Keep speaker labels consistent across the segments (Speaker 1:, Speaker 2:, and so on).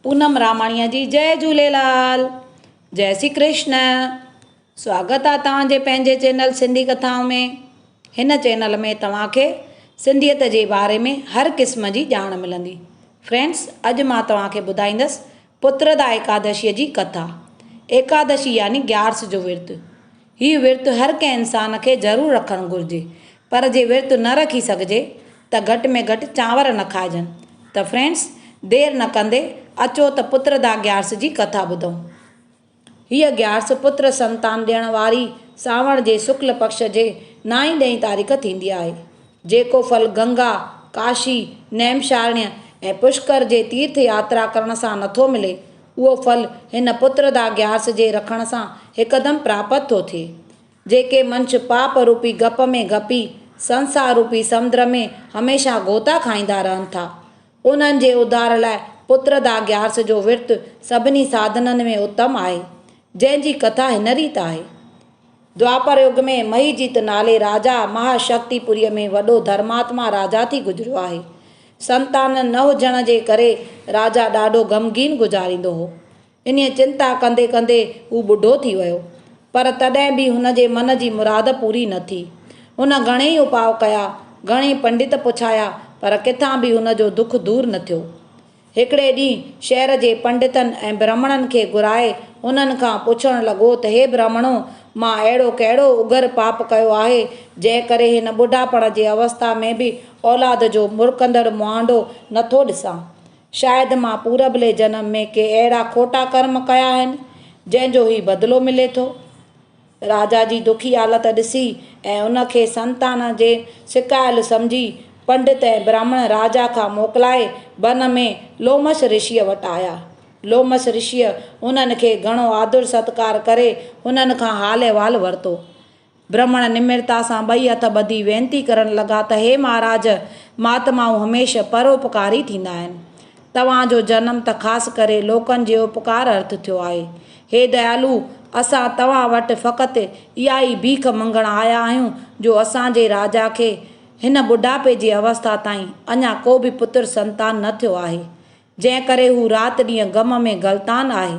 Speaker 1: पूनम रामाणीअ जी जय झूलेलाल। जय श्री कृष्ण। स्वागत आहे तव्हांजे पंहिंजे चैनल सिंधी कथाऊं में। हिन चैनल में तव्हांखे सिंधियत जे बारे में हर क़िस्म जी ॼाण मिलंदी। फ्रेंड्स, अॼु मां तव्हांखे ॿुधाईंदसि पुत्रदा एकादशीअ जी कथा। एकादशी यानी ग्यारस जो विर्तु। हीउ विर्तु हर कंहिं इंसान खे ज़रूरु रखणु घुरिजे, पर जे विर्तु न रखी सघिजे त घटि में घटि चांवर न खाइजनि। त फ्रेंड्स, देरि न कंदे अचो त पुत्रदा ग्यारस जी कथा ॿुधूं। हीअ ग्यारस पुत्र संतान ॾियण वारी सावण जे शुक्ल पक्ष जे 9 ॾहीं तारीख़ थींदी आहे। जेको फल गंगा, काशी, नैमशारण्य ऐं पुष्कर जे तीर्थ यात्रा करण सां नथो मिले, उहो फल हिन पुत्रदा ग्यारस जे रखण सां हिकदमि प्राप्त थो थिए। जेके मंश पाप रूपी गप में गपी संसार रूपी समुंड में हमेशह गोता खाईंदा रहनि था, उन्हनि जे उद्धार लाइ पुत्रदा ग्यारस जो विर्तु सभिनी साधननि में उत्तम आहे, जंहिंजी कथा हिन रीति आहे। द्वापर युग में महीजीत नाले राजा महाशक्तिपुरीअ में वॾो धर्मात्मा राजा थी गुज़रियो आहे। संतान न हुजण जे करे राजा ॾाढो ग़मगीन गुज़ारींदो हो। इन चिंता कंदे कंदे हू ॿुढो थी वियो, पर तॾहिं बि हुन जे मन जी मुराद पूरी न थी। हुन घणेई उपाउ कया, घणेई पंडित पुछाया, पर किथां बि हुन जो दुख दूर न थियो। हिकिड़े ॾींहुं शहर जे पंडितनि ऐं ब्राह्मणनि खे घुराए उन्हनि खां पुछणु लॻो त हे ब्राह्मणो, मां अहिड़ो कहिड़ो उगर पाप कयो आहे जंहिं करे हिन ॿुढापण जे अवस्था में बि औलाद जो मुरकंदड़ मुहांडो नथो ॾिसां। शायदि मां पूरबले जनम में के अहिड़ा खोटा कर्म कया आहिनि जंहिंजो ही बदिलो मिले थो। राजा जी दुखी हालत ॾिसी ऐं उनखे संतान जे सिकायल सम्झी पंडित ऐं ब्राह्मण राजा खां मोकिलाए वन में लोमश ऋषिअ वटि आया। लोमश ऋषिअ उन्हनि खे घणो आदर सत्कार करे उन्हनि खां हाल अहिवाल वरितो। ब्राह्मण निम्रता सां ॿई हथ ॿधी वेनती करण लॻा त हे महाराज, महात्माऊं हमेशह परोपकारी थींदा आहिनि। तव्हांजो जनम त ख़ासि करे लोकनि जे उपकार अर्थ थियो आहे। हे दयालु, असां तव्हां वटि फ़क़ति इहा ई भीख मंगण आया आहियूं जो असांजे राजा खे हिन ॿुढापे जी अवस्था ताईं अञा को बि पुत्र संतान न थियो आहे, जंहिं करे हू राति ॾींहुं ग़म में गलतान आहे।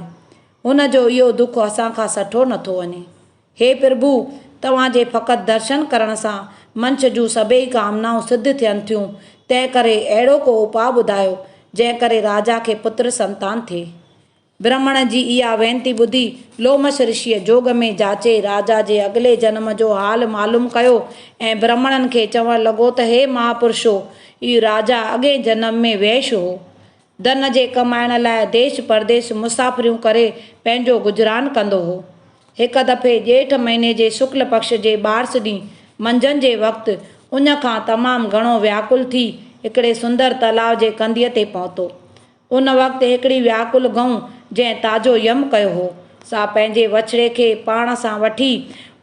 Speaker 1: हुन जो इहो दुख असां खां सठो नथो वञे। हे प्रभु, तव्हांजे फ़क़ति दर्शन करण सां मंश जूं सभई कामनाऊं सिद्ध थियनि थियूं, तंहिं करे अहिड़ो को उपाउ ॿुधायो जंहिं करे राजा खे पुत्र संतान थिए। ब्राह्मण जी इहा वेनती ॿुधी लोमश ऋषिअ जोग में जाचे राजा जे अॻिले जन्म जो हाल मालूम कयो ऐं ब्राह्मणनि खे चवणु लॻो त हे महापुरुषो, इहो राजा अॻे जन्म में वैश्य हो। धन जे कमाइण लाइ देश परदेश मुसाफ़िरियूं करे पंहिंजो गुज़रान कंदो हो। हिकु दफ़े ॼेठ महीने जे शुक्ल पक्ष जे ॿारस ॾींहुं मंझंदि जे वक़्तु उन खां तमामु घणो व्याकुल थी हिकिड़े सुंदर तलाउ जे कंदीअ ते पहुतो। उन वक़्तु हिकिड़ी व्याकुल गऊं जंहिं ताज़ो यम कयो हो, सा पंहिंजे वछड़े खे पाण सां वठी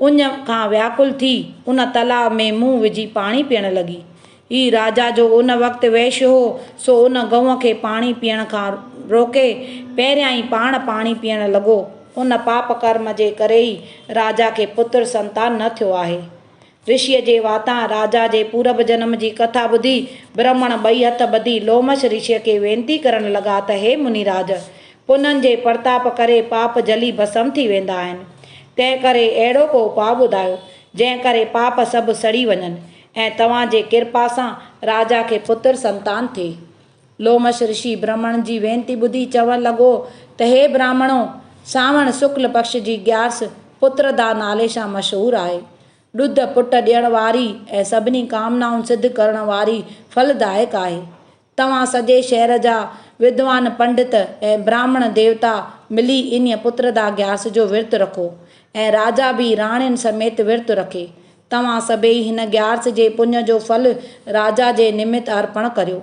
Speaker 1: उन खां व्याकुल थी उन तलाउ में मुंहुं विझी पाणी पीअण लॻी। ही राजा जो उन वक़्तु वैश्य हो, सो उन गऊं खे पाणी पीअण खां रोके पहिरियां ई पाण पाणी पीअण लॻो। उन पाप कर्म जे करे ई राजा खे पुत्र संतान न थियो आहे। ऋषिअ जे वातां राजा जे पूरब जन्म जी कथा ॿुधी ब्राह्मण ॿई हथ ॿधी लोमश ऋषिअ खे वेनती करण लॻा त हे मुनिराज, पुननि जे प्रताप करे पाप जली भस्म थी वेंदा आहिनि। तंहिं करे अहिड़ो को उपाउ ॿुधायो जंहिं करे पाप सभु सड़ी वञनि ऐं तव्हांजे कृपा सां राजा खे पुत्र संतान थिए। लोमश ऋषि ब्राह्मण जी वेनती ॿुधी चवणु लॻो त हे ब्राह्मणो, सावण शुक्ल पक्ष जी ग्यारस पुत्रदा नाले सां मशहूरु आहे। ॾुध पुट ॾियण वारी ऐं सभिनी कामनाऊं सिद्ध करण वारी फलदायक आहे। तव्हां सॼे शहर जा विद्वान पंडित ऐं ब्राह्मण देवता मिली इन पुत्रदा ग्यारस जो विर्तु रखो ऐं राजा बि राणियुनि समेत विर्तु रखे। तव्हां सभई हिन ग्यारस जे पुञ जो फल राजा जे निमित अर्पण करियो,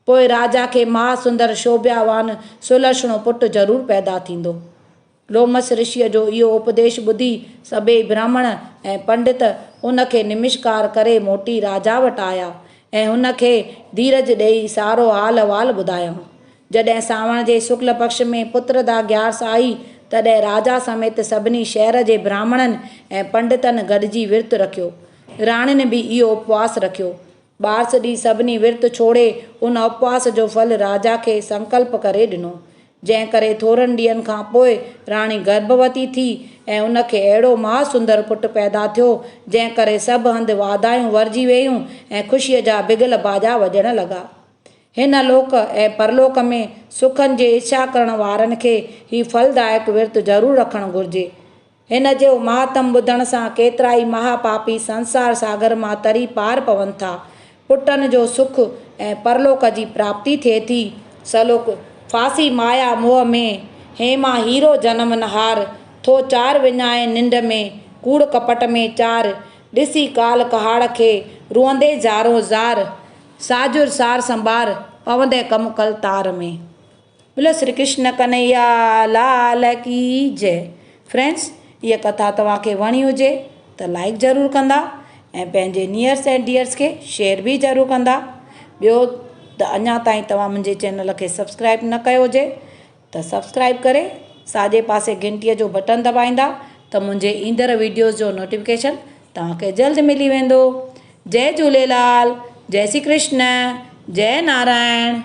Speaker 1: पोइ राजा खे महासुंदर शोभावान सुलक्षणो पुटु ज़रूरु पैदा थींदो। लोमश ऋषिअ जो इहो उपदेश ॿुधी सभई ब्राह्मण ऐं पंडित उनखे नमस्कार करे मोटी राजा वटि आया ऐं हुनखे धीरज ॾेई सारो हाल अहिवाल ॿुधायऊं। जॾहिं सावण जे शुक्ल पक्ष में पुत्रदा ग्यारस आई, तॾहिं राजा समेत सभिनी शहर जे ब्राह्मणनि ऐं पंडितनि गॾिजी विर्तु रखियो। राणियुनि बि इहो उपवास रखियो। ॿारस ॾींहुं सभिनी विर्तु छोड़े उन उपवास जो फल राजा खे संकल्प करे ॾिनो। जंहिं करे थोरनि ॾींहंनि खां पोइ राणी गर्भवती थी ऐं उनखे अहिड़ो महासुंदर पुटु पैदा थियो जंहिं करे सभु हंधि वाधायूं वरजी वेयूं ऐं ख़ुशीअ जा बिगल बाजा वॼण लॻा। हिन लोक ऐं परलोक में सुखनि जी इच्छा करण वारनि खे ही फलदायक विर्त ज़रूरु रखणु घुरिजे। हिन जो महात्म ॿुधण सां केतिरा ई महापापी संसार सागर मां तरी पार पवनि था। पुटनि जो सुख ऐं परलोक जी प्राप्ति थिए थी। सलोक फासी माया मोह में हेमा हीरो जनम नहार थो चार विञाए निंड में कूड़ कपट में चार ॾिसी काल कहाड़ खे रुअंदे ज़ारो ज़ार साजुर सार संभार पवंदे कम कल तार में। बोलो श्री कृष्ण कन्हैया लाल की जय। फ्रेंड्स, ये कथा तव्हांखे वणी हुजे त लाइक ज़रूरु कंदा ऐं पंहिंजे नियर्स एंड डियर्स खे शेयर बि ज़रूरु कंदा। ॿियो त अञा ताईं तव्हां मुंहिंजे चैनल खे सब्सक्राइब न कयो हुजे त सब्सक्राइब करे साॼे पासे घंटीअ जो बटन दॿाईंदा त मुंहिंजे ईंदड़ वीडियोज़ जो नोटिफिकेशन तव्हांखे जल्द मिली वेंदो। जय झूलेलाल, जय श्री कृष्ण, जय नारायण।